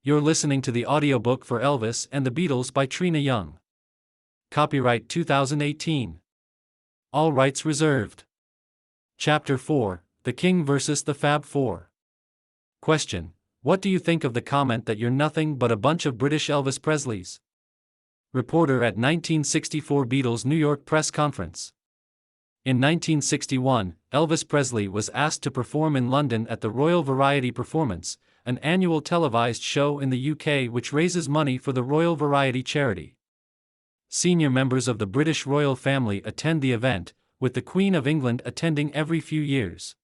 You're listening to the audiobook for Elvis and the Beatles by Trina Young. Copyright 2018. All rights reserved. Chapter 4, The King vs. the Fab Four. Question: What do you think of the comment that you're nothing but a bunch of British Elvis Presleys? Reporter at 1964 Beatles New York press conference. In 1961, Elvis Presley was asked to perform in London at the Royal Variety Performance, an annual televised show in the UK which raises money for the Royal Variety charity. Senior members of the British royal family attend the event, with the Queen of England attending every few years.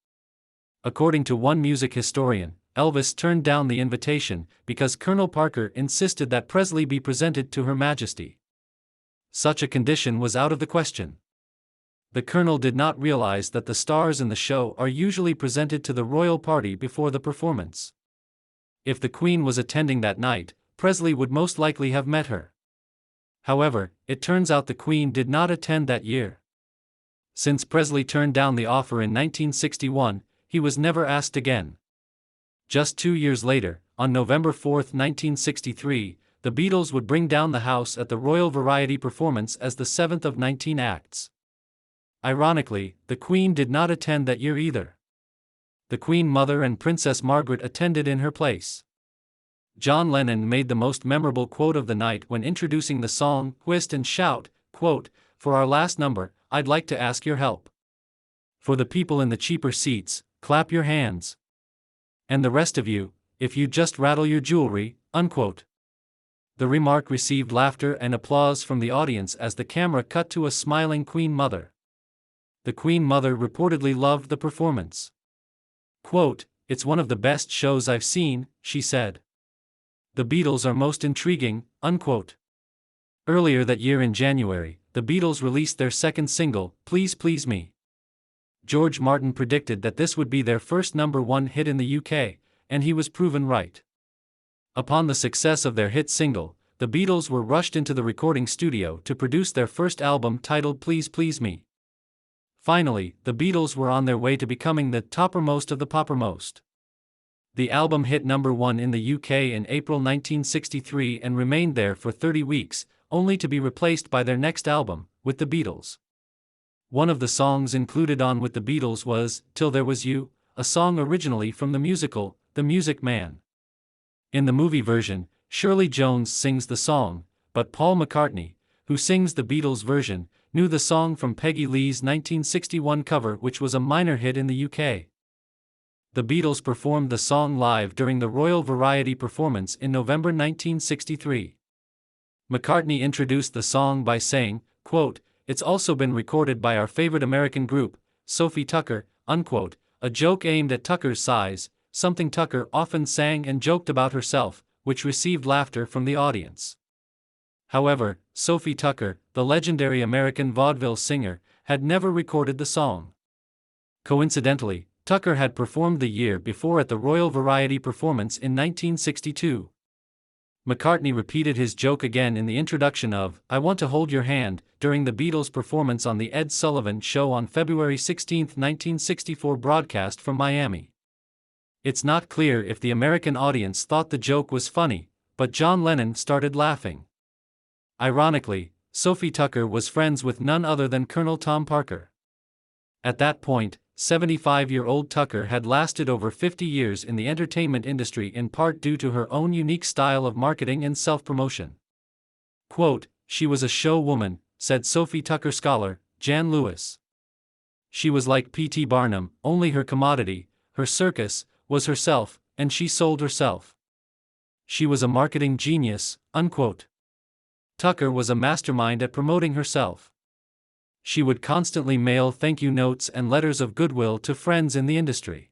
According to one music historian, Elvis turned down the invitation because Colonel Parker insisted that Presley be presented to Her Majesty. Such a condition was out of the question. The Colonel did not realize that the stars in the show are usually presented to the royal party before the performance. If the Queen was attending that night, Presley would most likely have met her. However, it turns out the Queen did not attend that year. Since Presley turned down the offer in 1961, he was never asked again. Just 2 years later, on November 4, 1963, the Beatles would bring down the house at the Royal Variety Performance as the 7th of 19 acts. Ironically, the Queen did not attend that year either. The Queen Mother and Princess Margaret attended in her place. John Lennon made the most memorable quote of the night when introducing the song, "Twist and Shout," quote, "For our last number, I'd like to ask your help. For the people in the cheaper seats, clap your hands. And the rest of you, if you just rattle your jewelry," unquote. The remark received laughter and applause from the audience as the camera cut to a smiling Queen Mother. The Queen Mother reportedly loved the performance. Quote, "It's one of the best shows I've seen," she said. "The Beatles are most intriguing," unquote. Earlier that year in January, the Beatles released their second single, "Please Please Me." George Martin predicted that this would be their first #1 hit in the UK, and he was proven right. Upon the success of their hit single, the Beatles were rushed into the recording studio to produce their first album titled Please Please Me. Finally, the Beatles were on their way to becoming the toppermost of the poppermost. The album hit #1 in the UK in April 1963 and remained there for 30 weeks, only to be replaced by their next album, With the Beatles. One of the songs included on With the Beatles was "Till There Was You," a song originally from the musical, The Music Man. In the movie version, Shirley Jones sings the song, but Paul McCartney, who sings the Beatles version, knew the song from Peggy Lee's 1961 cover, which was a minor hit in the UK. The Beatles performed the song live during the Royal Variety Performance in November 1963. McCartney introduced the song by saying, quote, "It's also been recorded by our favorite American group, Sophie Tucker," unquote, a joke aimed at Tucker's size, something Tucker often sang and joked about herself, which received laughter from the audience. However, Sophie Tucker, the legendary American vaudeville singer, had never recorded the song. Coincidentally, Tucker had performed the year before at the Royal Variety Performance in 1962. McCartney repeated his joke again in the introduction of "I Want to Hold Your Hand" during the Beatles' performance on the Ed Sullivan Show on February 16, 1964 broadcast from Miami. It's not clear if the American audience thought the joke was funny, but John Lennon started laughing. Ironically, Sophie Tucker was friends with none other than Colonel Tom Parker. At that point, 75-year-old Tucker had lasted over 50 years in the entertainment industry in part due to her own unique style of marketing and self-promotion. Quote, "She was a show woman," said Sophie Tucker scholar, Jan Lewis. "She was like P.T. Barnum, only her commodity, her circus, was herself, and she sold herself. She was a marketing genius," unquote. Tucker was a mastermind at promoting herself. She would constantly mail thank you notes and letters of goodwill to friends in the industry.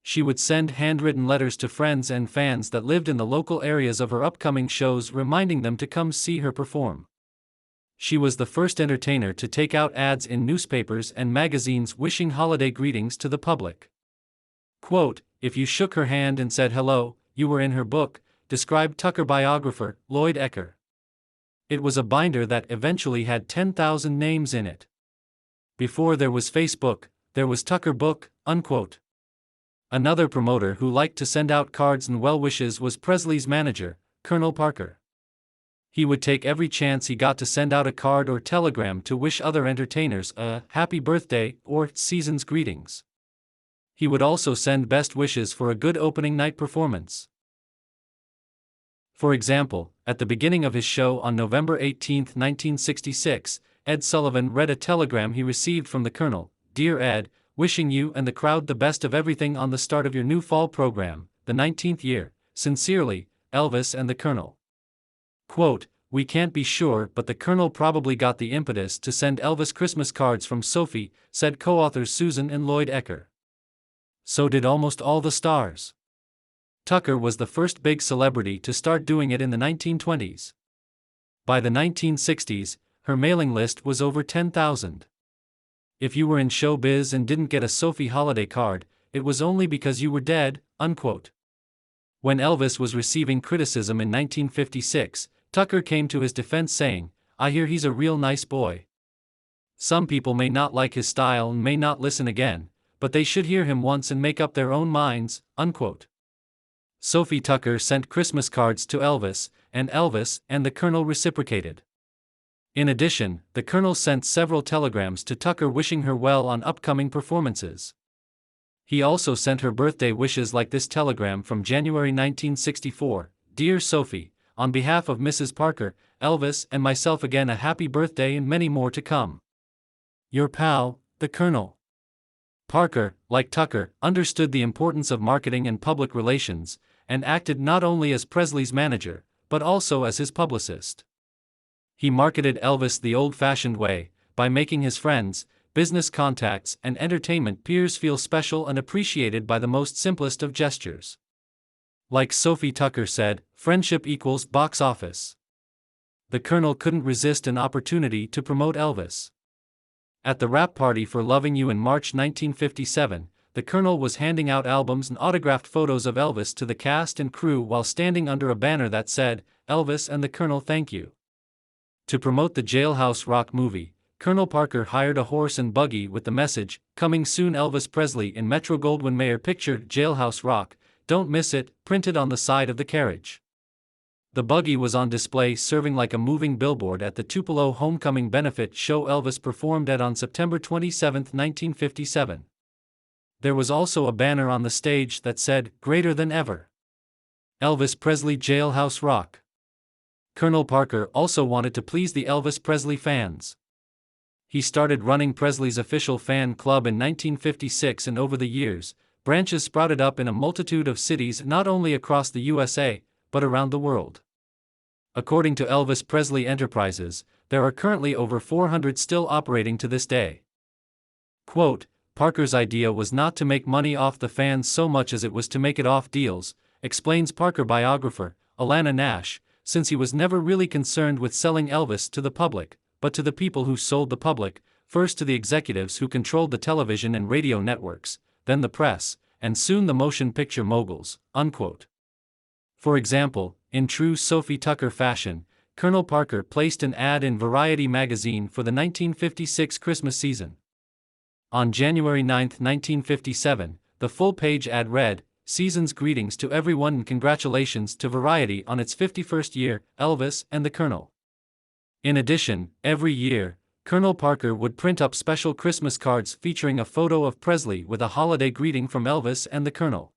She would send handwritten letters to friends and fans that lived in the local areas of her upcoming shows, reminding them to come see her perform. She was the first entertainer to take out ads in newspapers and magazines wishing holiday greetings to the public. Quote, "If you shook her hand and said hello, you were in her book," described Tucker biographer Lloyd Ecker. It was a binder that eventually had 10,000 names in it. Before there was Facebook, there was Tucker Book, unquote. Another promoter who liked to send out cards and well wishes was Presley's manager, Colonel Parker. He would take every chance he got to send out a card or telegram to wish other entertainers a happy birthday or season's greetings. He would also send best wishes for a good opening night performance. For example, at the beginning of his show on November 18, 1966, Ed Sullivan read a telegram he received from the Colonel. "Dear Ed, wishing you and the crowd the best of everything on the start of your new fall program, the 19th year. Sincerely, Elvis and the Colonel." Quote, "We can't be sure, but the Colonel probably got the impetus to send Elvis Christmas cards from Sophie," said co-authors Susan and Lloyd Ecker. So did almost all the stars. Tucker was the first big celebrity to start doing it in the 1920s. By the 1960s, her mailing list was over 10,000. If you were in showbiz and didn't get a Sophie holiday card, it was only because you were dead, unquote. When Elvis was receiving criticism in 1956, Tucker came to his defense saying, "I hear he's a real nice boy. Some people may not like his style and may not listen again, but they should hear him once and make up their own minds," unquote. Sophie Tucker sent Christmas cards to Elvis, and Elvis and the Colonel reciprocated. In addition, the Colonel sent several telegrams to Tucker wishing her well on upcoming performances. He also sent her birthday wishes like this telegram from January 1964, "Dear Sophie, on behalf of Mrs. Parker, Elvis and myself again a happy birthday and many more to come. Your pal, the Colonel." Parker, like Tucker, understood the importance of marketing and public relations, and acted not only as Presley's manager, but also as his publicist. He marketed Elvis the old-fashioned way, by making his friends, business contacts and entertainment peers feel special and appreciated by the most simplest of gestures. Like Sophie Tucker said, "Friendship equals box office." The Colonel couldn't resist an opportunity to promote Elvis. At the wrap party for Loving You in March 1957, the Colonel was handing out albums and autographed photos of Elvis to the cast and crew while standing under a banner that said, "Elvis and the Colonel thank you." To promote the Jailhouse Rock movie, Colonel Parker hired a horse and buggy with the message, "Coming soon Elvis Presley" in Metro-Goldwyn-Mayer picture Jailhouse Rock, "Don't miss it," printed on the side of the carriage. The buggy was on display serving like a moving billboard at the Tupelo Homecoming benefit show Elvis performed at on September 27, 1957. There was also a banner on the stage that said, "Greater than ever. Elvis Presley Jailhouse Rock." Colonel Parker also wanted to please the Elvis Presley fans. He started running Presley's official fan club in 1956, and over the years, branches sprouted up in a multitude of cities not only across the USA, but around the world. According to Elvis Presley Enterprises, there are currently over 400 still operating to this day. Quote, "Parker's idea was not to make money off the fans so much as it was to make it off deals," explains Parker biographer, Alana Nash, "since he was never really concerned with selling Elvis to the public, but to the people who sold the public, first to the executives who controlled the television and radio networks, then the press, and soon the motion picture moguls," unquote. For example, in true Sophie Tucker fashion, Colonel Parker placed an ad in Variety magazine for the 1956 Christmas season. On January 9, 1957, the full-page ad read, "Season's greetings to everyone and congratulations to Variety on its 51st year, Elvis and the Colonel." In addition, every year, Colonel Parker would print up special Christmas cards featuring a photo of Presley with a holiday greeting from Elvis and the Colonel.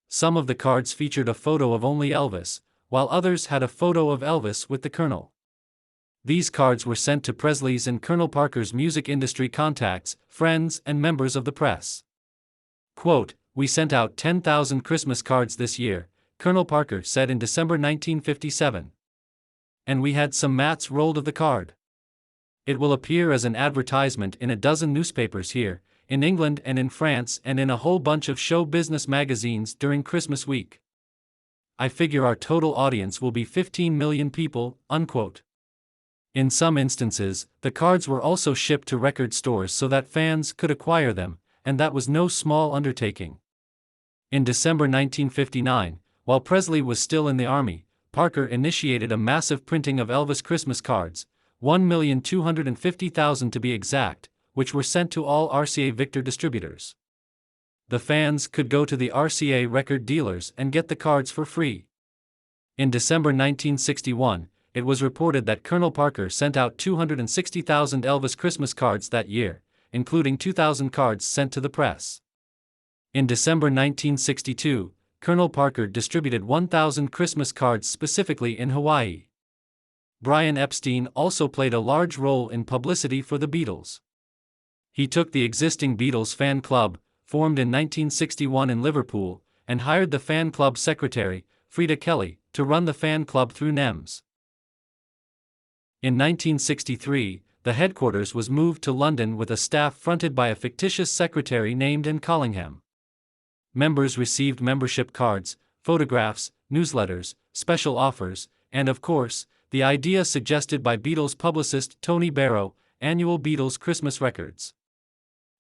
Some of the cards featured a photo of only Elvis, while others had a photo of Elvis with the Colonel. These cards were sent to Presley's and Colonel Parker's music industry contacts, friends, and members of the press. Quote, "We sent out 10,000 Christmas cards this year," Colonel Parker said in December 1957. "And we had some mats rolled of the card. It will appear as an advertisement in a dozen newspapers here, in England and in France and in a whole bunch of show business magazines during Christmas week. I figure our total audience will be 15 million people," unquote. In some instances, the cards were also shipped to record stores so that fans could acquire them, and that was no small undertaking. In December 1959, while Presley was still in the Army, Parker initiated a massive printing of Elvis Christmas cards, 1,250,000 to be exact, which were sent to all RCA Victor distributors. The fans could go to the RCA record dealers and get the cards for free. In December 1961, it was reported that Colonel Parker sent out 260,000 Elvis Christmas cards that year, including 2,000 cards sent to the press. In December 1962, Colonel Parker distributed 1,000 Christmas cards specifically in Hawaii. Brian Epstein also played a large role in publicity for the Beatles. He took the existing Beatles fan club, formed in 1961 in Liverpool, and hired the fan club secretary, Frida Kelly, to run the fan club through NEMS. In 1963, the headquarters was moved to London with a staff fronted by a fictitious secretary named Anne Collingham. Members received membership cards, photographs, newsletters, special offers, and of course, the idea suggested by Beatles publicist Tony Barrow, annual Beatles Christmas records.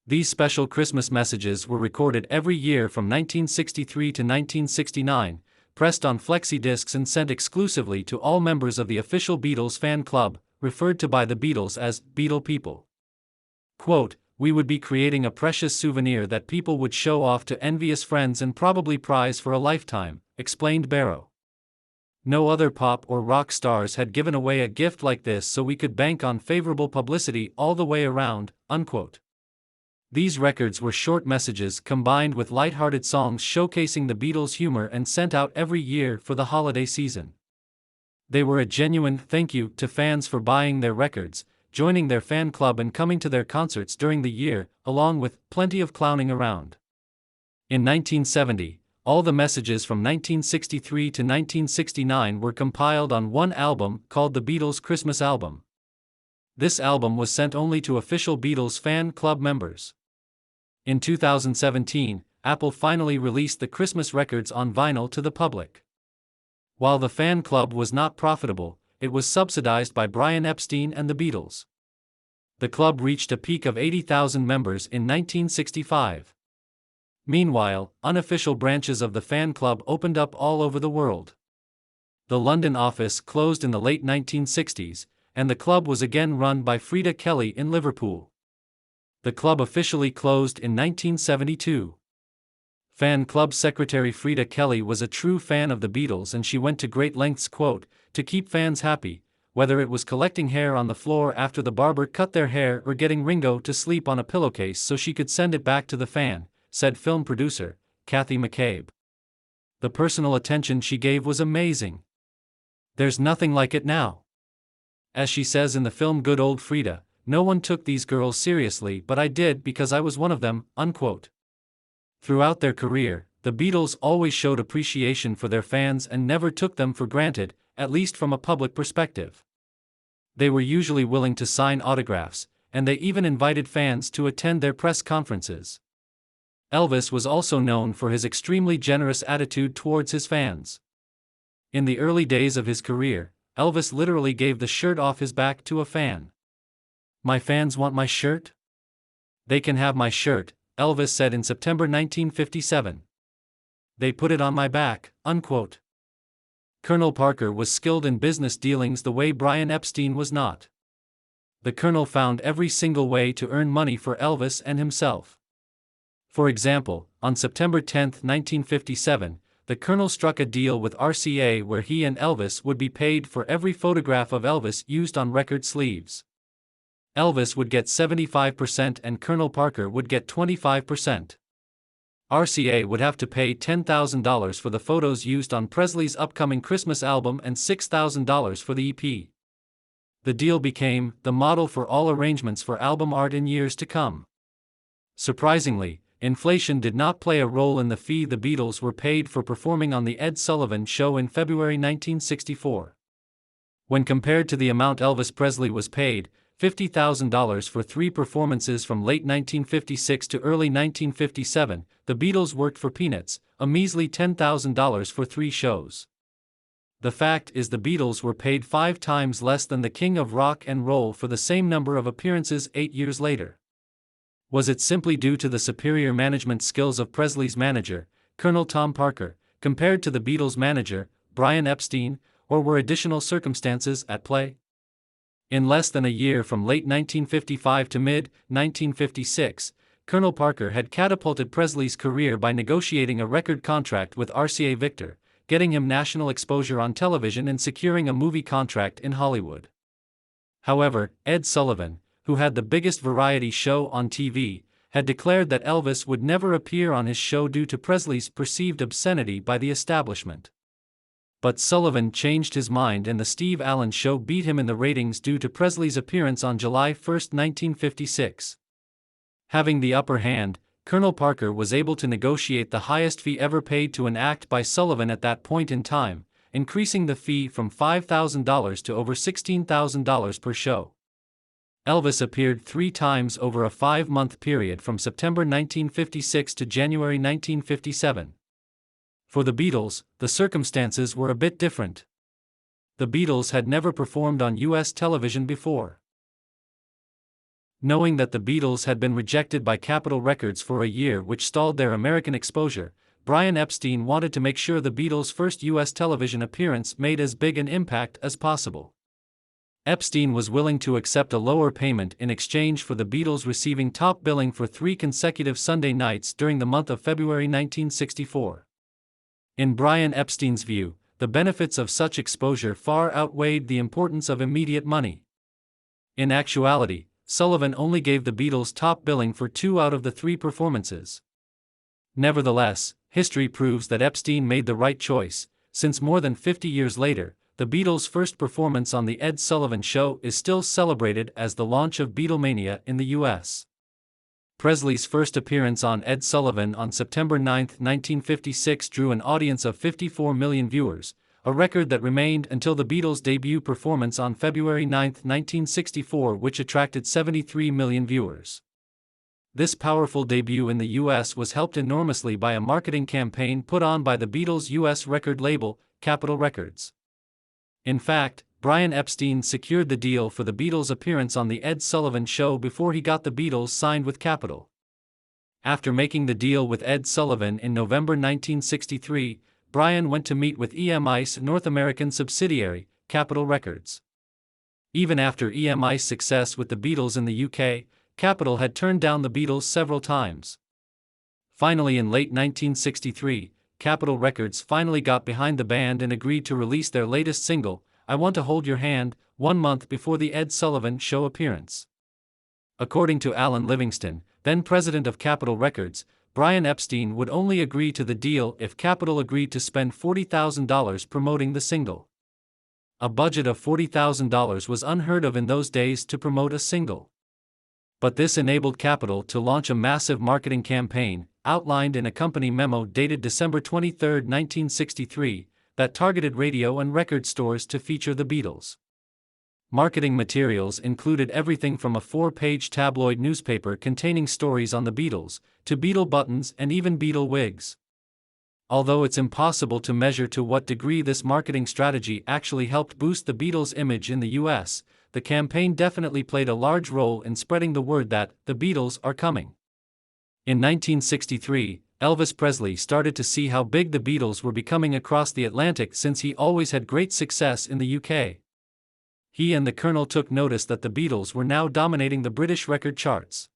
These special Christmas messages were recorded every year from 1963 to 1969, pressed on flexi discs and sent exclusively to all members of the official Beatles fan club, referred to by the Beatles as Beatle People. Quote, "We would be creating a precious souvenir that people would show off to envious friends and probably prize for a lifetime," explained Barrow. "No other pop or rock stars had given away a gift like this, so we could bank on favorable publicity all the way around," unquote. These records were short messages combined with light-hearted songs showcasing the Beatles' humor and sent out every year for the holiday season. They were a genuine thank you to fans for buying their records, joining their fan club and coming to their concerts during the year, along with plenty of clowning around. In 1970, all the messages from 1963 to 1969 were compiled on one album called the Beatles Christmas Album. This album was sent only to official Beatles fan club members. In 2017, Apple finally released the Christmas records on vinyl to the public. While the fan club was not profitable, it was subsidized by Brian Epstein and the Beatles. The club reached a peak of 80,000 members in 1965. Meanwhile, unofficial branches of the fan club opened up all over the world. The London office closed in the late 1960s, and the club was again run by Frida Kelly in Liverpool. The club officially closed in 1972. Fan club secretary Frida Kelly was a true fan of the Beatles, and she went to great lengths, quote, "to keep fans happy, whether it was collecting hair on the floor after the barber cut their hair or getting Ringo to sleep on a pillowcase so she could send it back to the fan," said film producer Kathy McCabe. "The personal attention she gave was amazing. There's nothing like it now." As she says in the film Good Old Frida, "No one took these girls seriously, but I did because I was one of them," unquote. Throughout their career, the Beatles always showed appreciation for their fans and never took them for granted, at least from a public perspective. They were usually willing to sign autographs, and they even invited fans to attend their press conferences. Elvis was also known for his extremely generous attitude towards his fans. In the early days of his career, Elvis literally gave the shirt off his back to a fan. "My fans want my shirt? They can have my shirt," Elvis said in September 1957. "They put it on my back," unquote. Colonel Parker was skilled in business dealings the way Brian Epstein was not. The Colonel found every single way to earn money for Elvis and himself. For example, on September 10, 1957, the Colonel struck a deal with RCA where he and Elvis would be paid for every photograph of Elvis used on record sleeves. Elvis would get 75% and Colonel Parker would get 25%. RCA would have to pay $10,000 for the photos used on Presley's upcoming Christmas album and $6,000 for the EP. The deal became the model for all arrangements for album art in years to come. Surprisingly, inflation did not play a role in the fee the Beatles were paid for performing on The Ed Sullivan Show in February 1964. When compared to the amount Elvis Presley was paid, $50,000 for 3 performances from late 1956 to early 1957, the Beatles worked for peanuts, a measly $10,000 for 3 shows. The fact is the Beatles were paid 5 times less than the king of rock and roll for the same number of appearances 8 years later. Was it simply due to the superior management skills of Presley's manager, Colonel Tom Parker, compared to the Beatles' manager, Brian Epstein, or were additional circumstances at play? In less than a year from late 1955 to mid-1956, Colonel Parker had catapulted Presley's career by negotiating a record contract with RCA Victor, getting him national exposure on television and securing a movie contract in Hollywood. However, Ed Sullivan, who had the biggest variety show on TV, had declared that Elvis would never appear on his show due to Presley's perceived obscenity by the establishment. But Sullivan changed his mind and the Steve Allen Show beat him in the ratings due to Presley's appearance on July 1, 1956. Having the upper hand, Colonel Parker was able to negotiate the highest fee ever paid to an act by Sullivan at that point in time, increasing the fee from $5,000 to over $16,000 per show. Elvis appeared 3 times over a 5-month period from September 1956 to January 1957. For the Beatles, the circumstances were a bit different. The Beatles had never performed on U.S. television before. Knowing that the Beatles had been rejected by Capitol Records for a year, which stalled their American exposure, Brian Epstein wanted to make sure the Beatles' first U.S. television appearance made as big an impact as possible. Epstein was willing to accept a lower payment in exchange for the Beatles receiving top billing for 3 consecutive Sunday nights during the month of February 1964. In Brian Epstein's view, the benefits of such exposure far outweighed the importance of immediate money. In actuality, Sullivan only gave the Beatles top billing for 2 out of the 3 performances. Nevertheless, history proves that Epstein made the right choice, since more than 50 years later, the Beatles' first performance on The Ed Sullivan Show is still celebrated as the launch of Beatlemania in the U.S. Presley's first appearance on Ed Sullivan on September 9, 1956 drew an audience of 54 million viewers, a record that remained until the Beatles' debut performance on February 9, 1964, which attracted 73 million viewers. This powerful debut in the U.S. was helped enormously by a marketing campaign put on by the Beatles' U.S. record label, Capitol Records. In fact, Brian Epstein secured the deal for the Beatles' appearance on The Ed Sullivan Show before he got the Beatles signed with Capitol. After making the deal with Ed Sullivan in November 1963, Brian went to meet with EMI's North American subsidiary, Capitol Records. Even after EMI's success with the Beatles in the UK, Capitol had turned down the Beatles several times. Finally, in late 1963, Capitol Records finally got behind the band and agreed to release their latest single, I Want to Hold Your Hand, 1 month before the Ed Sullivan Show appearance. According to Alan Livingston, then president of Capitol Records, Brian Epstein would only agree to the deal if Capitol agreed to spend $40,000 promoting the single. A budget of $40,000 was unheard of in those days to promote a single. But this enabled Capitol to launch a massive marketing campaign, outlined in a company memo dated December 23, 1963, that targeted radio and record stores to feature the Beatles. Marketing materials included everything from a 4-page tabloid newspaper containing stories on the Beatles, to Beatle buttons and even Beatle wigs. Although it's impossible to measure to what degree this marketing strategy actually helped boost the Beatles' image in the US, the campaign definitely played a large role in spreading the word that the Beatles are coming. In 1963, Elvis Presley started to see how big the Beatles were becoming across the Atlantic since he always had great success in the UK. He and the Colonel took notice that the Beatles were now dominating the British record charts.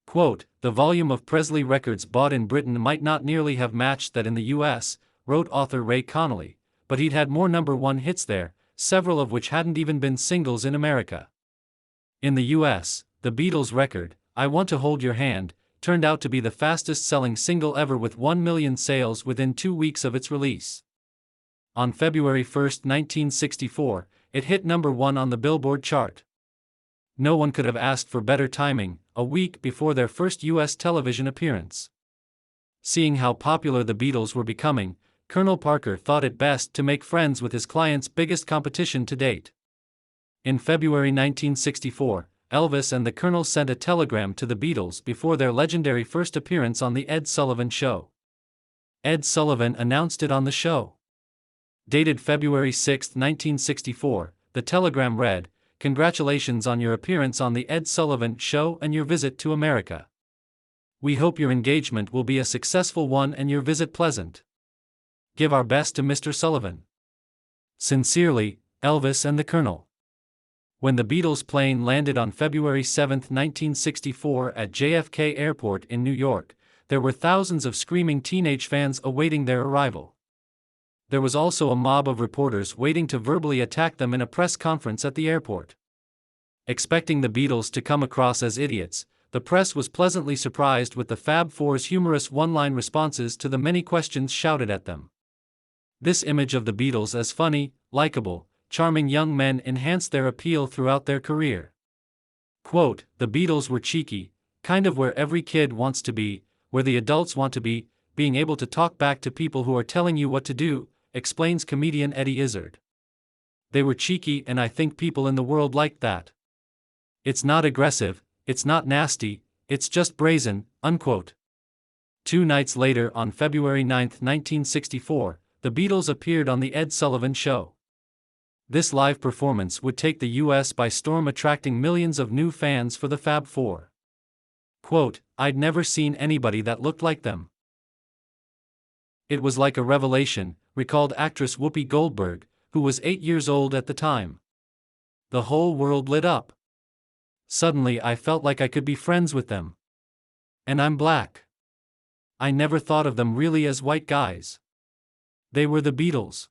Quote, the volume of Presley records bought in Britain might not nearly have matched that in the US, wrote author Ray Connolly, but he'd had more #1 hits there, several of which hadn't even been singles in America. In the US, the Beatles' record, I Want to Hold Your Hand, turned out to be the fastest-selling single ever with 1 million sales within 2 weeks of its release. On February 1, 1964, it hit #1 on the Billboard chart. No one could have asked for better timing, a week before their first U.S. television appearance. Seeing how popular the Beatles were becoming, Colonel Parker thought it best to make friends with his client's biggest competition to date. In February 1964, Elvis and the Colonel sent a telegram to the Beatles before their legendary first appearance on The Ed Sullivan Show. Ed Sullivan announced it on the show. Dated February 6, 1964, the telegram read, "Congratulations on your appearance on The Ed Sullivan Show and your visit to America. We hope your engagement will be a successful one and your visit pleasant. Give our best to Mr. Sullivan. Sincerely, Elvis and the Colonel." When the Beatles plane landed on February 7, 1964 at JFK Airport in New York, there were thousands of screaming teenage fans awaiting their arrival. There was also a mob of reporters waiting to verbally attack them in a press conference at the airport. Expecting the Beatles to come across as idiots, the press was pleasantly surprised with the Fab Four's humorous one-line responses to the many questions shouted at them. This image of the Beatles as funny, likable, charming young men enhanced their appeal throughout their career. Quote, "The Beatles were cheeky, kind of where every kid wants to be, where the adults want to be, being able to talk back to people who are telling you what to do," explains comedian Eddie Izzard. "They were cheeky, and I think people in the world liked that. It's not aggressive, it's not nasty, it's just brazen," unquote. 2 nights later, on February 9, 1964, the Beatles appeared on The Ed Sullivan Show. This live performance would take the US by storm, attracting millions of new fans for the Fab Four. Quote, "I'd never seen anybody that looked like them. It was like a revelation," recalled actress Whoopi Goldberg, who was 8 years old at the time. "The whole world lit up. Suddenly I felt like I could be friends with them. And I'm black. I never thought of them really as white guys. They were the Beatles.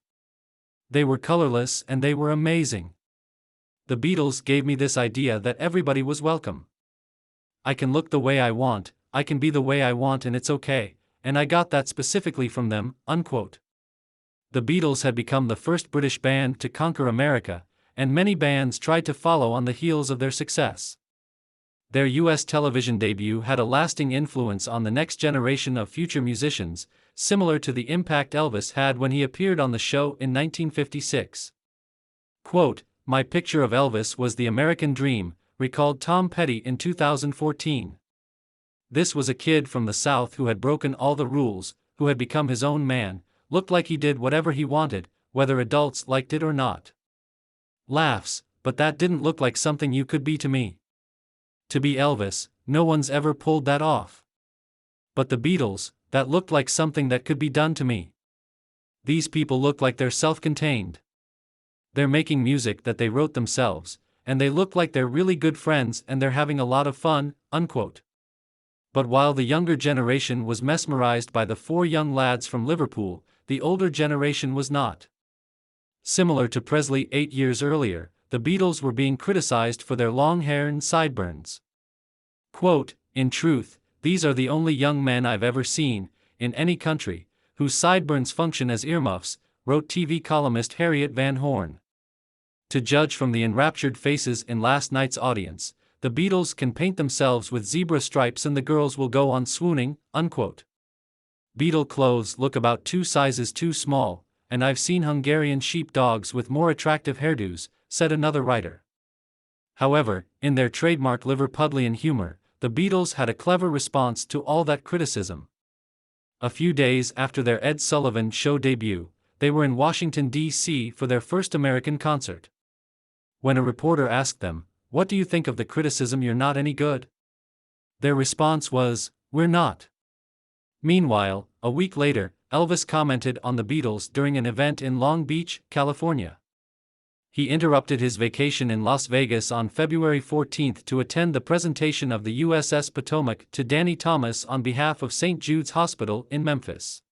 They were colorless and they were amazing. The Beatles gave me this idea that everybody was welcome. I can look the way I want, I can be the way I want, and it's okay, and I got that specifically from them," unquote. The Beatles had become the first British band to conquer America, and many bands tried to follow on the heels of their success. Their US television debut had a lasting influence on the next generation of future musicians, similar to the impact Elvis had when he appeared on the show in 1956. Quote, "My picture of Elvis was the American dream," recalled Tom Petty in 2014. "This was a kid from the South who had broken all the rules, who had become his own man, looked like he did whatever he wanted, whether adults liked it or not. Laughs, but that didn't look like something you could be to me. To be Elvis, no one's ever pulled that off. But the Beatles, that looked like something that could be done to me. These people look like they're self-contained. They're making music that they wrote themselves, and they look like they're really good friends and they're having a lot of fun," unquote. But while the younger generation was mesmerized by the 4 young lads from Liverpool, the older generation was not. Similar to Presley 8 years earlier, the Beatles were being criticized for their long hair and sideburns. Quote, "In truth, these are the only young men I've ever seen, in any country, whose sideburns function as earmuffs," wrote TV columnist Harriet Van Horn. To judge from the enraptured faces in last night's audience, the Beatles can paint themselves with zebra stripes and the girls will go on swooning, unquote. "Beatle clothes look about 2 sizes too small, and I've seen Hungarian sheep dogs with more attractive hairdos," said another writer. However, in their trademark Liverpudlian humor, the Beatles had a clever response to all that criticism. A few days after their Ed Sullivan Show debut, they were in Washington, D.C. for their first American concert. When a reporter asked them, "What do you think of the criticism you're not any good?" their response was, "We're not." Meanwhile, a week later, Elvis commented on the Beatles during an event in Long Beach, California. He interrupted his vacation in Las Vegas on February 14 to attend the presentation of the USS Potomac to Danny Thomas on behalf of St. Jude's Hospital in Memphis.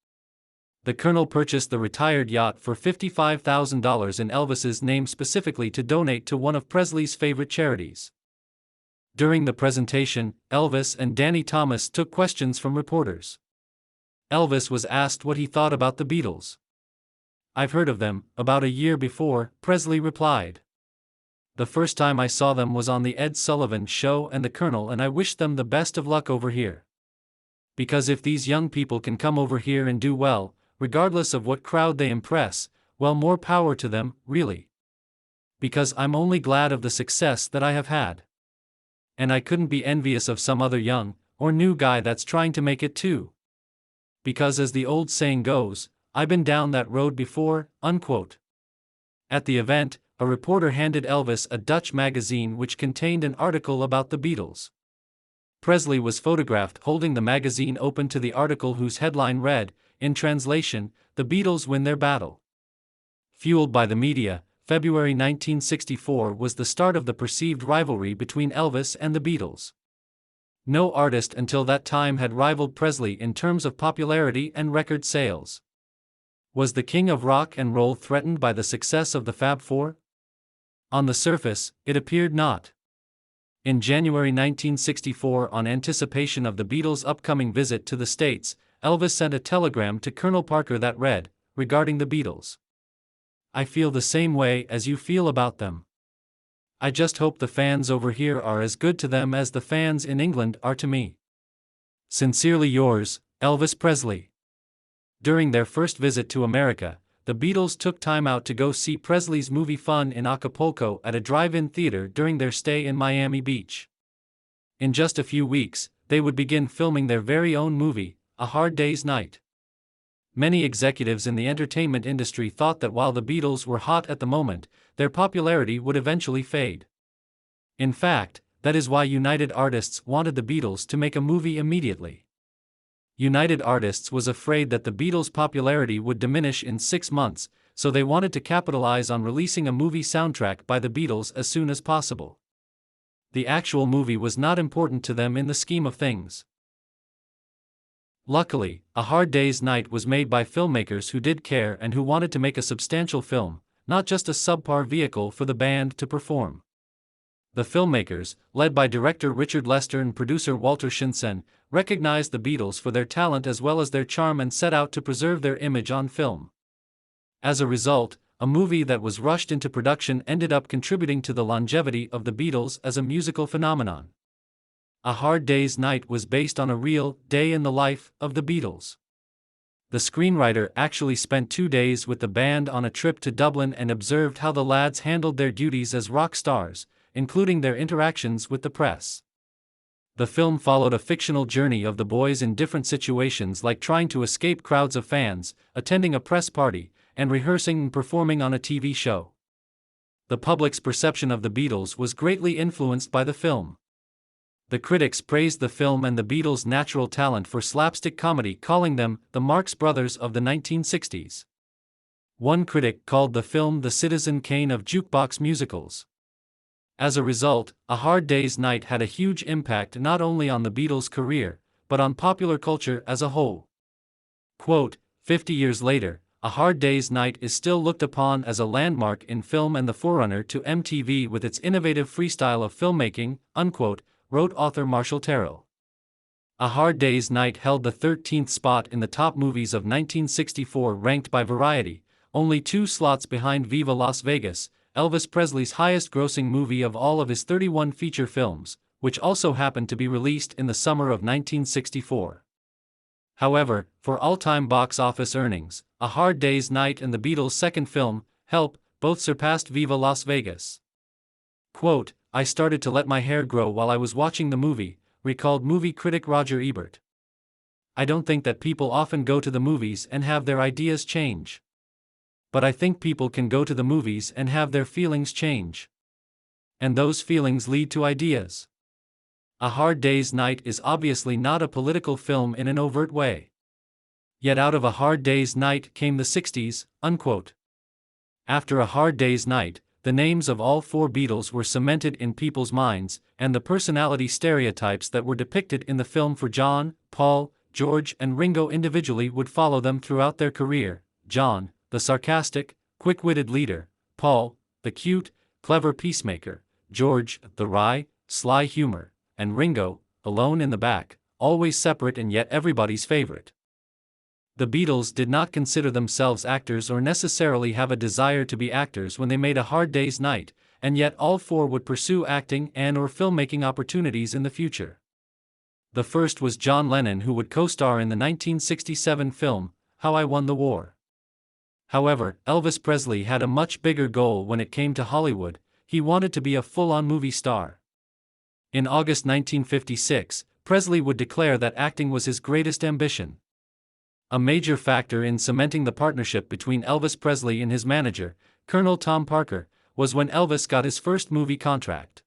The Colonel purchased the retired yacht for $55,000 in Elvis's name specifically to donate to one of Presley's favorite charities. During the presentation, Elvis and Danny Thomas took questions from reporters. Elvis was asked what he thought about the Beatles. "I've heard of them, about a year before," Presley replied. "The first time I saw them was on the Ed Sullivan Show and the Colonel and I wished them the best of luck over here. Because if these young people can come over here and do well, regardless of what crowd they impress, well, more power to them, really. Because I'm only glad of the success that I have had. And I couldn't be envious of some other young, or new guy that's trying to make it too. Because as the old saying goes, I've been down that road before," unquote. At the event, a reporter handed Elvis a Dutch magazine which contained an article about the Beatles. Presley was photographed holding the magazine open to the article whose headline read, in translation, "The Beatles win their battle." Fueled by the media, February 1964 was the start of the perceived rivalry between Elvis and the Beatles. No artist until that time had rivaled Presley in terms of popularity and record sales. Was the king of rock and roll threatened by the success of the Fab Four? On the surface, it appeared not. In January 1964, on anticipation of the Beatles' upcoming visit to the States, Elvis sent a telegram to Colonel Parker that read, regarding the Beatles: "I feel the same way as you feel about them. I just hope the fans over here are as good to them as the fans in England are to me. Sincerely yours, Elvis Presley." During their first visit to America, the Beatles took time out to go see Presley's movie Fun in Acapulco at a drive-in theater during their stay in Miami Beach. In just a few weeks, they would begin filming their very own movie, A Hard Day's Night. Many executives in the entertainment industry thought that while the Beatles were hot at the moment, their popularity would eventually fade. In fact, that is why United Artists wanted the Beatles to make a movie immediately. United Artists was afraid that the Beatles' popularity would diminish in 6 months, so they wanted to capitalize on releasing a movie soundtrack by the Beatles as soon as possible. The actual movie was not important to them in the scheme of things. Luckily, A Hard Day's Night was made by filmmakers who did care and who wanted to make a substantial film, not just a subpar vehicle for the band to perform. The filmmakers, led by director Richard Lester and producer Walter Shinsen, recognized the Beatles for their talent as well as their charm and set out to preserve their image on film. As a result, a movie that was rushed into production ended up contributing to the longevity of the Beatles as a musical phenomenon. A Hard Day's Night was based on a real day in the life of the Beatles. The screenwriter actually spent 2 days with the band on a trip to Dublin and observed how the lads handled their duties as rock stars, including their interactions with the press. The film followed a fictional journey of the boys in different situations, like trying to escape crowds of fans, attending a press party, and rehearsing and performing on a TV show. The public's perception of the Beatles was greatly influenced by the film. The critics praised the film and the Beatles' natural talent for slapstick comedy, calling them the Marx Brothers of the 1960s. One critic called the film the Citizen Kane of jukebox musicals. As a result, A Hard Day's Night had a huge impact not only on the Beatles' career, but on popular culture as a whole. Quote, 50 years later, A Hard Day's Night is still looked upon as a landmark in film and the forerunner to MTV with its innovative freestyle of filmmaking, unquote, wrote author Marshall Terrell. A Hard Day's Night held the 13th spot in the top movies of 1964, ranked by Variety, only 2 slots behind Viva Las Vegas, Elvis Presley's highest-grossing movie of all of his 31 feature films, which also happened to be released in the summer of 1964. However, for all-time box office earnings, A Hard Day's Night and the Beatles' second film, Help, both surpassed Viva Las Vegas. Quote, I started to let my hair grow while I was watching the movie, recalled movie critic Roger Ebert. I don't think that people often go to the movies and have their ideas change. But I think people can go to the movies and have their feelings change. And those feelings lead to ideas. A Hard Day's Night is obviously not a political film in an overt way. Yet out of A Hard Day's Night came the 60s, unquote. After A Hard Day's Night, the names of all 4 Beatles were cemented in people's minds, and the personality stereotypes that were depicted in the film for John, Paul, George and Ringo individually would follow them throughout their career. John, the sarcastic, quick-witted leader; Paul, the cute, clever peacemaker; George, the wry, sly humor; and Ringo, alone in the back, always separate and yet everybody's favorite. The Beatles did not consider themselves actors or necessarily have a desire to be actors when they made A Hard Day's Night, and yet all 4 would pursue acting and/or filmmaking opportunities in the future. The first was John Lennon, who would co-star in the 1967 film, How I Won the War. However, Elvis Presley had a much bigger goal when it came to Hollywood. He wanted to be a full-on movie star. In August 1956, Presley would declare that acting was his greatest ambition. A major factor in cementing the partnership between Elvis Presley and his manager, Colonel Tom Parker, was when Elvis got his first movie contract.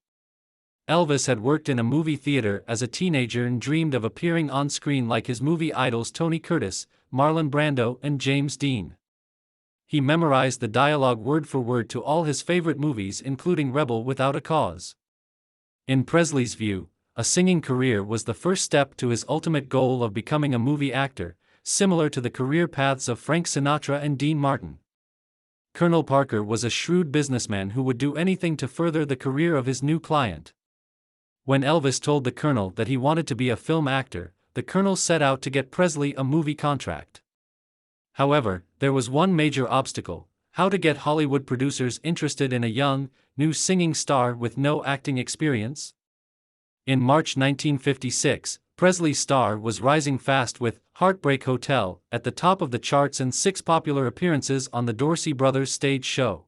Elvis had worked in a movie theater as a teenager and dreamed of appearing on screen like his movie idols Tony Curtis, Marlon Brando and James Dean. He memorized the dialogue word for word to all his favorite movies, including Rebel Without a Cause. In Presley's view, a singing career was the first step to his ultimate goal of becoming a movie actor, similar to the career paths of Frank Sinatra and Dean Martin. Colonel Parker was a shrewd businessman who would do anything to further the career of his new client. When Elvis told the Colonel that he wanted to be a film actor, the Colonel set out to get Presley a movie contract. However, there was one major obstacle: how to get Hollywood producers interested in a young, new singing star with no acting experience. In March 1956, Presley's star was rising fast with Heartbreak Hotel at the top of the charts and 6 popular appearances on the Dorsey Brothers stage show.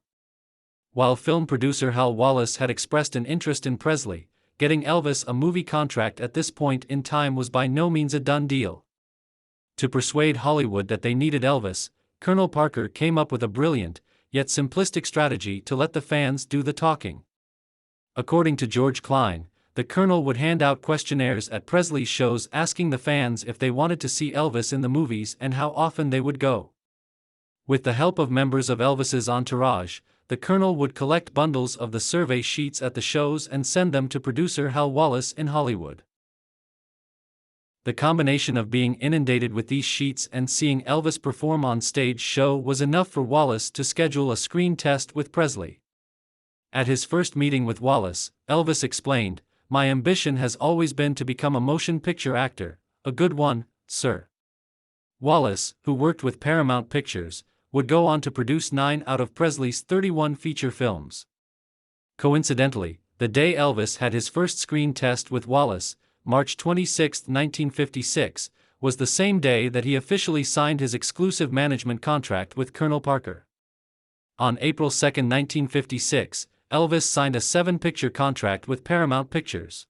While film producer Hal Wallace had expressed an interest in Presley, getting Elvis a movie contract at this point in time was by no means a done deal. To persuade Hollywood that they needed Elvis, Colonel Parker came up with a brilliant, yet simplistic strategy to let the fans do the talking. According to George Klein, the Colonel would hand out questionnaires at Presley's shows asking the fans if they wanted to see Elvis in the movies and how often they would go. With the help of members of Elvis's entourage, the Colonel would collect bundles of the survey sheets at the shows and send them to producer Hal Wallace in Hollywood. The combination of being inundated with these sheets and seeing Elvis perform on stage show was enough for Wallace to schedule a screen test with Presley. At his first meeting with Wallace, Elvis explained, "My ambition has always been to become a motion picture actor, a good one, sir." Wallace, who worked with Paramount Pictures, would go on to produce 9 out of Presley's 31 feature films. Coincidentally, the day Elvis had his first screen test with Wallace, March 26, 1956, was the same day that he officially signed his exclusive management contract with Colonel Parker. On April 2, 1956, Elvis signed a 7-picture contract with Paramount Pictures.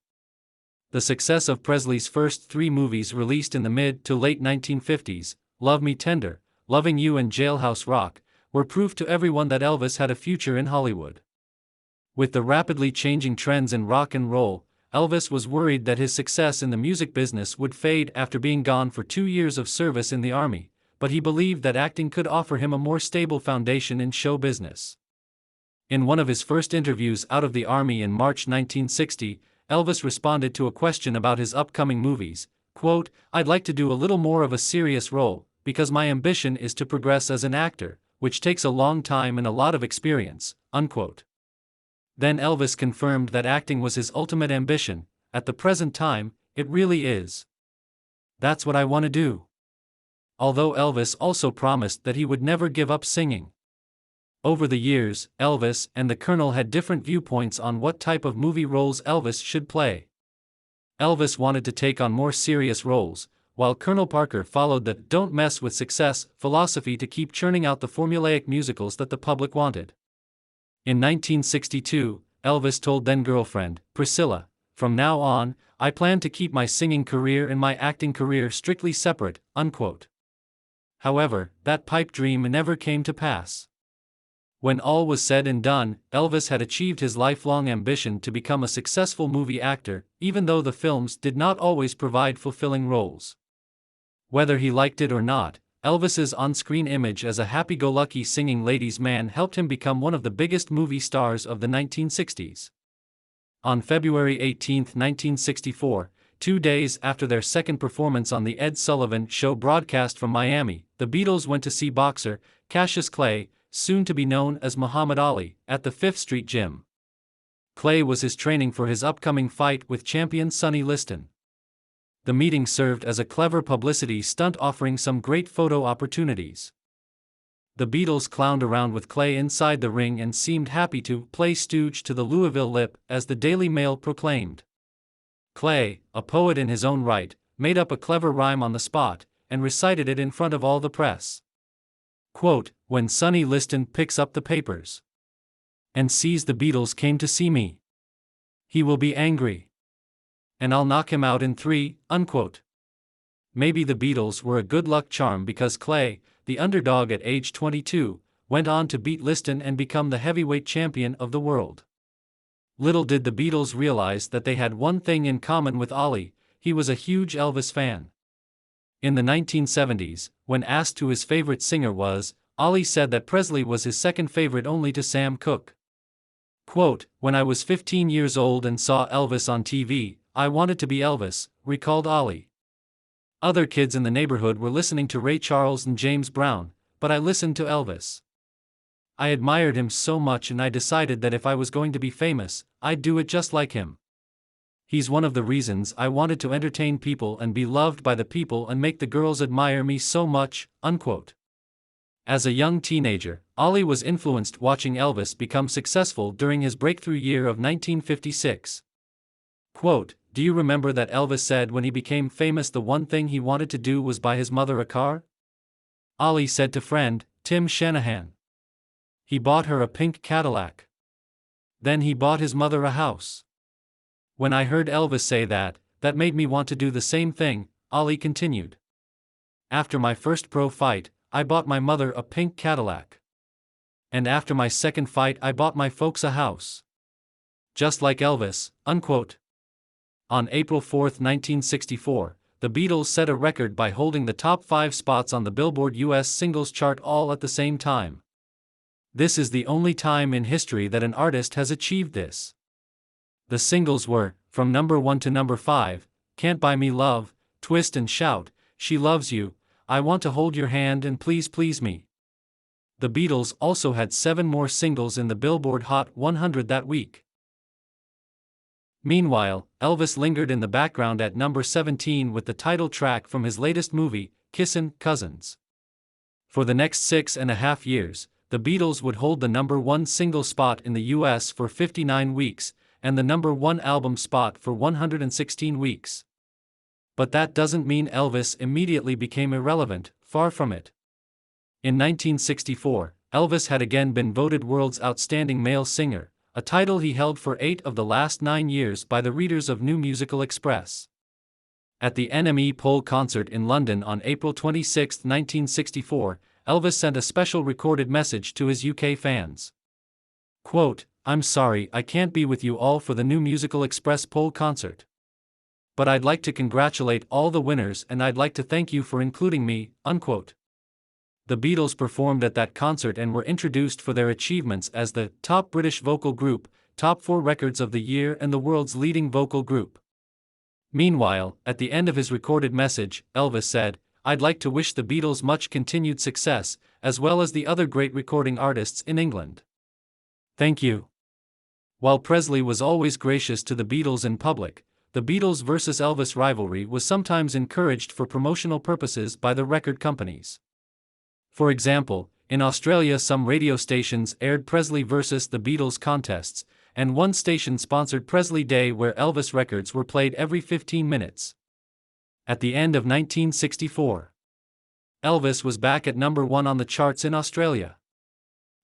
The success of Presley's first 3 movies released in the mid to late 1950s, Love Me Tender, Loving You and Jailhouse Rock, were proof to everyone that Elvis had a future in Hollywood. With the rapidly changing trends in rock and roll, Elvis was worried that his success in the music business would fade after being gone for 2 years of service in the Army, but he believed that acting could offer him a more stable foundation in show business. In one of his first interviews out of the Army in March 1960, Elvis responded to a question about his upcoming movies, quote, "I'd like to do a little more of a serious role, because my ambition is to progress as an actor, which takes a long time and a lot of experience," unquote. Then Elvis confirmed that acting was his ultimate ambition. "At the present time, it really is. That's what I want to do." Although Elvis also promised that he would never give up singing. Over the years, Elvis and the Colonel had different viewpoints on what type of movie roles Elvis should play. Elvis wanted to take on more serious roles, while Colonel Parker followed the "don't mess with success" philosophy to keep churning out the formulaic musicals that the public wanted. In 1962, Elvis told then-girlfriend, Priscilla, "From now on, I plan to keep my singing career and my acting career strictly separate," unquote. However, that pipe dream never came to pass. When all was said and done, Elvis had achieved his lifelong ambition to become a successful movie actor, even though the films did not always provide fulfilling roles. Whether he liked it or not, Elvis's on-screen image as a happy-go-lucky singing ladies' man helped him become one of the biggest movie stars of the 1960s. On February 18, 1964, 2 days after their second performance on The Ed Sullivan Show broadcast from Miami, the Beatles went to see boxer Cassius Clay, soon to be known as Muhammad Ali, at the Fifth Street Gym. Clay was his training for his upcoming fight with champion Sonny Liston. The meeting served as a clever publicity stunt, offering some great photo opportunities. The Beatles clowned around with Clay inside the ring and seemed happy to play stooge to the Louisville Lip, as the Daily Mail proclaimed. Clay, a poet in his own right, made up a clever rhyme on the spot, and recited it in front of all the press. Quote, "When Sonny Liston picks up the papers and sees the Beatles came to see me, he will be angry. And I'll knock him out in 3, unquote." Maybe the Beatles were a good luck charm, because Clay, the underdog at age 22, went on to beat Liston and become the heavyweight champion of the world. Little did the Beatles realize that they had one thing in common with Ali: he was a huge Elvis fan. In the 1970s, when asked who his favorite singer was, Ollie said that Presley was his second favorite only to Sam Cooke. Quote, "When I was 15 years old and saw Elvis on TV, I wanted to be Elvis," recalled Ollie. "Other kids in the neighborhood were listening to Ray Charles and James Brown, but I listened to Elvis. I admired him so much and I decided that if I was going to be famous, I'd do it just like him. He's one of the reasons I wanted to entertain people and be loved by the people and make the girls admire me so much," unquote. As a young teenager, Ollie was influenced watching Elvis become successful during his breakthrough year of 1956. Quote, "Do you remember that Elvis said when he became famous the one thing he wanted to do was buy his mother a car?" Ollie said to friend, Tim Shanahan. "He bought her a pink Cadillac. Then he bought his mother a house. When I heard Elvis say that, that made me want to do the same thing," Ollie continued. "After my first pro fight, I bought my mother a pink Cadillac. And after my second fight I bought my folks a house. Just like Elvis," unquote. On April 4, 1964, the Beatles set a record by holding the top 5 spots on the Billboard US Singles Chart all at the same time. This is the only time in history that an artist has achieved this. The singles were, from number 1 to number 5, "Can't Buy Me Love," "Twist and Shout," "She Loves You," "I Want to Hold Your Hand," and "Please Please Me." The Beatles also had 7 more singles in the Billboard Hot 100 that week. Meanwhile, Elvis lingered in the background at number 17 with the title track from his latest movie, Kissin' Cousins. For the next 6.5 years, the Beatles would hold the number 1 single spot in the US for 59 weeks, and the number 1 album spot for 116 weeks. But that doesn't mean Elvis immediately became irrelevant, far from it. In 1964, Elvis had again been voted World's Outstanding Male Singer, a title he held for 8 of the last 9 years by the readers of New Musical Express. At the NME Pole concert in London on April 26, 1964, Elvis sent a special recorded message to his UK fans. Quote, "I'm sorry I can't be with you all for the New Musical Express Pole concert. But I'd like to congratulate all the winners and I'd like to thank you for including me," unquote. The Beatles performed at that concert and were introduced for their achievements as the top British vocal group, top 4 records of the year and the world's leading vocal group. Meanwhile, at the end of his recorded message, Elvis said, "I'd like to wish the Beatles much continued success, as well as the other great recording artists in England. Thank you." While Presley was always gracious to the Beatles in public, the Beatles versus Elvis rivalry was sometimes encouraged for promotional purposes by the record companies. For example, in Australia some radio stations aired Presley versus the Beatles contests, and one station sponsored Presley Day where Elvis records were played every 15 minutes. At the end of 1964, Elvis was back at number 1 on the charts in Australia.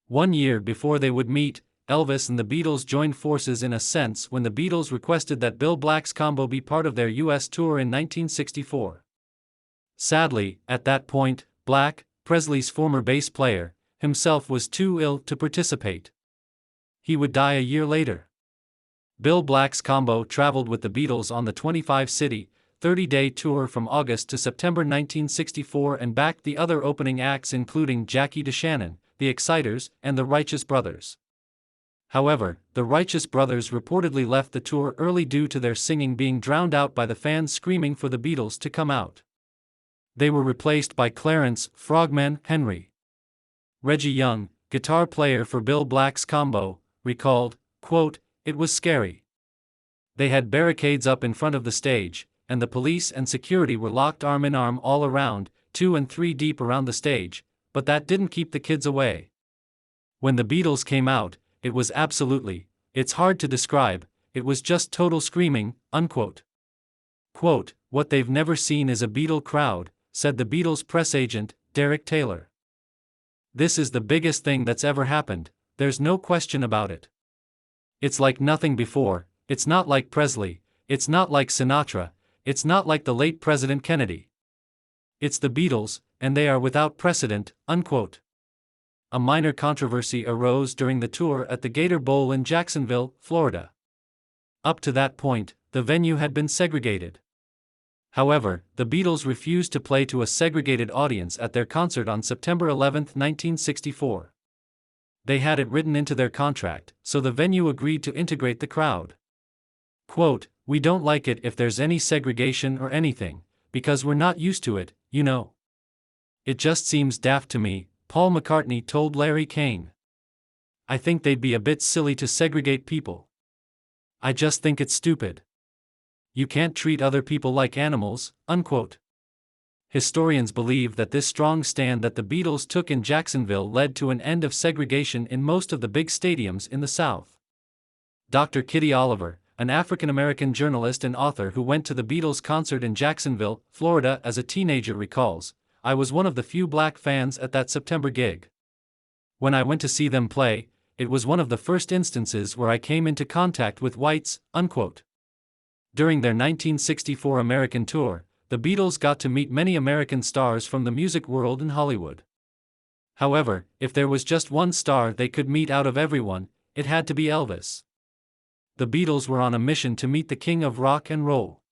1 year before they would meet, Elvis and the Beatles joined forces in a sense when the Beatles requested that Bill Black's combo be part of their US tour in 1964. Sadly, at that point, Black, Presley's former bass player, himself was too ill to participate. He would die a year later. Bill Black's combo traveled with the Beatles on the 25-city, 30-day tour from August to September 1964 and backed the other opening acts including Jackie DeShannon, the Exciters, and the Righteous Brothers. However, the Righteous Brothers reportedly left the tour early due to their singing being drowned out by the fans screaming for the Beatles to come out. They were replaced by Clarence "Frogman" Henry. Reggie Young, guitar player for Bill Black's combo, recalled, quote, "It was scary. They had barricades up in front of the stage, and the police and security were locked arm in arm all around, 2 and 3 deep around the stage, but that didn't keep the kids away. When the Beatles came out, it was absolutely, it's hard to describe, it was just total screaming," unquote. Quote, "What they've never seen is a Beatle crowd," said the Beatles press agent, Derek Taylor. "This is the biggest thing that's ever happened, there's no question about it. It's like nothing before, it's not like Presley, it's not like Sinatra, it's not like the late President Kennedy. It's the Beatles, and they are without precedent," unquote. A minor controversy arose during the tour at the Gator Bowl in Jacksonville, Florida. Up to that point, the venue had been segregated. However, the Beatles refused to play to a segregated audience at their concert on September 11, 1964. They had it written into their contract, so the venue agreed to integrate the crowd. Quote, "We don't like it if there's any segregation or anything, because we're not used to it, you know. It just seems daft to me," Paul McCartney told Larry Kane. "I think they'd be a bit silly to segregate people. I just think it's stupid. You can't treat other people like animals," unquote. Historians believe that this strong stand that the Beatles took in Jacksonville led to an end of segregation in most of the big stadiums in the South. Dr. Kitty Oliver, an African-American journalist and author who went to the Beatles concert in Jacksonville, Florida as a teenager recalls, "I was one of the few black fans at that September gig. When I went to see them play, it was one of the first instances where I came into contact with whites," unquote. During their 1964 American tour, the Beatles got to meet many American stars from the music world and Hollywood. However, if there was just one star they could meet out of everyone, it had to be Elvis. The Beatles were on a mission to meet the king of rock and roll.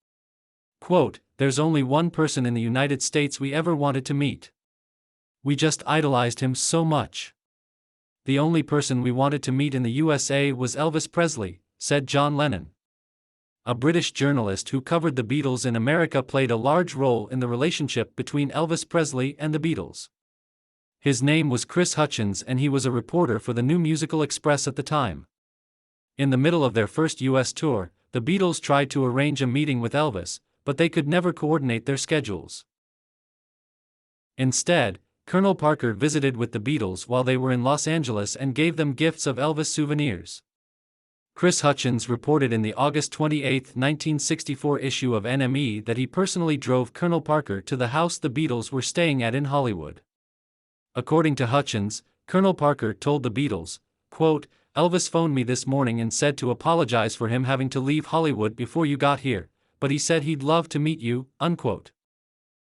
Quote, "There's only one person in the United States we ever wanted to meet. We just idolized him so much. The only person we wanted to meet in the USA was Elvis Presley," said John Lennon. A British journalist who covered the Beatles in America played a large role in the relationship between Elvis Presley and the Beatles. His name was Chris Hutchins and he was a reporter for the New Musical Express at the time. In the middle of their first US tour, the Beatles tried to arrange a meeting with Elvis, but they could never coordinate their schedules. Instead, Colonel Parker visited with the Beatles while they were in Los Angeles and gave them gifts of Elvis souvenirs. Chris Hutchins reported in the August 28, 1964 issue of NME that he personally drove Colonel Parker to the house the Beatles were staying at in Hollywood. According to Hutchins, Colonel Parker told the Beatles, quote, "Elvis phoned me this morning and said to apologize for him having to leave Hollywood before you got here, but he said he'd love to meet you," unquote.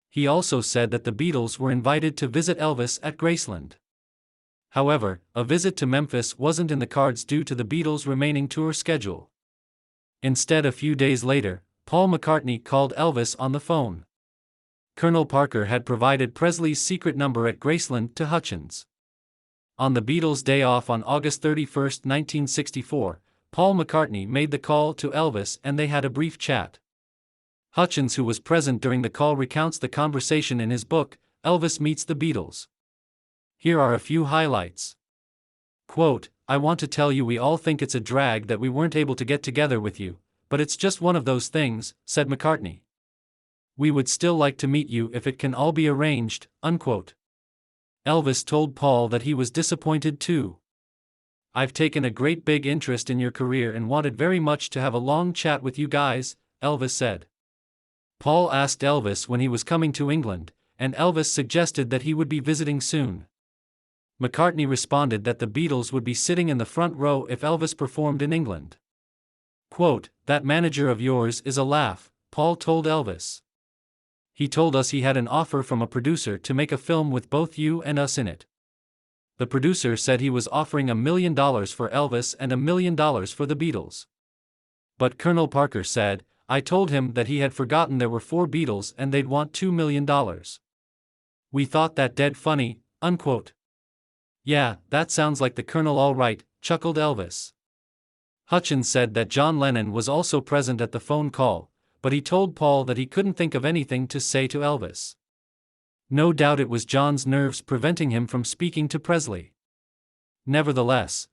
He also said that the Beatles were invited to visit Elvis at Graceland. However, a visit to Memphis wasn't in the cards due to the Beatles' remaining tour schedule. Instead, a few days later, Paul McCartney called Elvis on the phone. Colonel Parker had provided Presley's secret number at Graceland to Hutchins. On the Beatles' day off on August 31, 1964, Paul McCartney made the call to Elvis and they had a brief chat. Hutchins, who was present during the call, recounts the conversation in his book, Elvis Meets the Beatles. Here are a few highlights. Quote, "I want to tell you we all think it's a drag that we weren't able to get together with you, but it's just one of those things," said McCartney. "We would still like to meet you if it can all be arranged," unquote. Elvis told Paul that he was disappointed too. "I've taken a great big interest in your career and wanted very much to have a long chat with you guys," Elvis said. Paul asked Elvis when he was coming to England, and Elvis suggested that he would be visiting soon. McCartney responded that the Beatles would be sitting in the front row if Elvis performed in England. Quote, "That manager of yours is a laugh," Paul told Elvis. "He told us he had an offer from a producer to make a film with both you and us in it. The producer said he was offering $1 million for Elvis and $1 million for the Beatles. But Colonel Parker said, I told him that he had forgotten there were 4 Beatles and they'd want $2 million. We thought that dead funny," unquote. "Yeah, that sounds like the Colonel all right," chuckled Elvis. Hutchins said that John Lennon was also present at the phone call, but he told Paul that he couldn't think of anything to say to Elvis. No doubt it was John's nerves preventing him from speaking to Presley. Nevertheless,